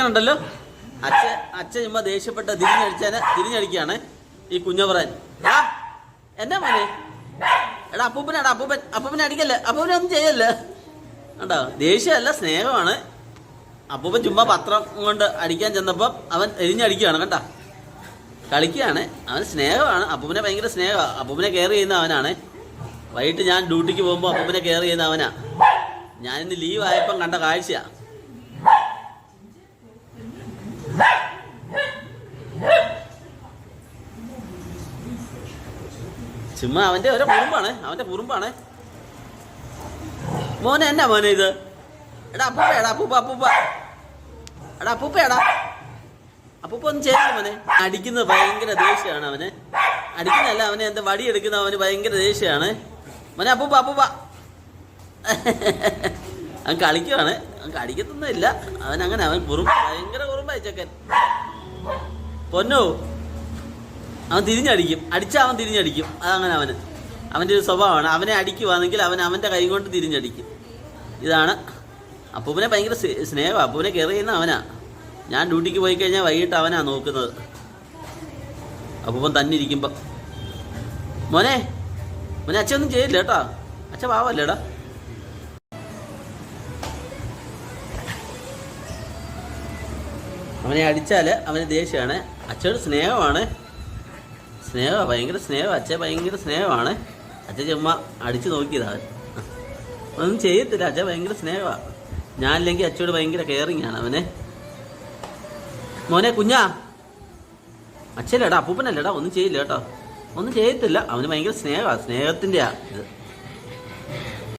ചെക്കനുണ്ടല്ലോ, അച്ഛൻ ചുമ്മാ ദേഷ്യപ്പെട്ട തിരിഞ്ഞടിക്കാണ് ഈ കുഞ്ഞവറാൻ. എന്നാ മോനെ? എടാ അപ്പൂപ്പനെ അടിക്കല്ലേ, അപ്പൂപ്പനെ ഒന്നും ചെയ്യല്ലേ. കണ്ടോ, ദേഷ്യമല്ല സ്നേഹമാണ്. അപ്പൂപ്പൻ ചുമ്മാ പത്രം കൊണ്ട് അടിക്കാൻ ചെന്നപ്പം അവൻ എരിഞ്ഞടിക്കുകയാണ്. കണ്ട, കളിക്കുകയാണ്. അവൻ സ്നേഹമാണ്, അപ്പൂപ്പനെ ഭയങ്കര സ്നേഹമാണ്. അപ്പൂപ്പനെ കെയർ ചെയ്യുന്ന അവനാണ്. വൈകിട്ട് ഞാൻ ഡ്യൂട്ടിക്ക് പോകുമ്പോൾ അപ്പൂപ്പനെ കെയർ ചെയ്യുന്ന അവനാ. ഞാനിന്ന് ലീവ് ആയപ്പം കണ്ട കാഴ്ചയാ. ചുമ്മാ അവന്റെ ഓരോ കുറുമ്പാണ്. മോനെ എന്നാ മോനെ ഇത്? എടാ അപ്പൂപ്പ ഒന്നും ചെയ്യില്ല മോനെ. അടിക്കുന്നത് ഭയങ്കര ദേഷ്യമാണ് അവന്. അടിക്കുന്നല്ല, അവനെ എന്താ വടി എടുക്കുന്ന അവന് ഭയങ്കര ദേഷ്യമാണ് മോനെ. അപ്പൂപ്പ അവൻ കളിക്കുവാണ്. അവൻ കടിക്കത്തൊന്നും ഇല്ല. അവൻ ഭയങ്കര കുറുമ്പായി ചെക്കൻ. പൊന്നോ, അവൻ തിരിഞ്ഞടിക്കും. അവൻ തിരിഞ്ഞടിക്കും. അതങ്ങനെ അവൻ്റെ ഒരു സ്വഭാവമാണ്. അവനെ അടിക്കുവാണെങ്കിൽ അവൻ്റെ കൈ കൊണ്ട് തിരിഞ്ഞടിക്കും. ഇതാണ് അപ്പൂപ്പനെ ഭയങ്കര സ്നേഹമാണ്. അപ്പൂപ്പനെ കെയർ ചെയ്യുന്ന അവനാ. ഞാൻ ഡ്യൂട്ടിക്ക് പോയി കഴിഞ്ഞാൽ വൈകിട്ട് അവനാ നോക്കുന്നത്. അപ്പൂപ്പൻ തന്നെ ഇരിക്കുമ്പം മോനെ അച്ഛൻ ഒന്നും ചെയ്യില്ല കേട്ടോ. അച്ഛൻ പാവല്ലേടാ. അവനെ അടിച്ചാൽ അവന് ദേഷ്യമാണ്. അച്ഛനോട് സ്നേഹമാണ്. ഭയങ്കര സ്നേഹം. അച്ഛൻ ഭയങ്കര സ്നേഹമാണ്. അച്ഛൻ ചുമ്മാ അടിച്ചു നോക്കിയതാണ്. ഒന്നും ചെയ്യത്തില്ല. അച്ഛൻ ഭയങ്കര സ്നേഹമാണ്. ഞാനില്ലെങ്കിൽ അച്ഛനോട് ഭയങ്കര കെയറിങ് ആണ് അവനെ. മോനെ കുഞ്ഞാ, അച്ഛനല്ലേടാ, അപ്പൂപ്പനല്ലേടാ, ഒന്നും ചെയ്യില്ല കേട്ടോ. ഒന്നും ചെയ്യത്തില്ല. അവന് ഭയങ്കര സ്നേഹമാണ്. സ്നേഹത്തിൻ്റെയാ ഇത്.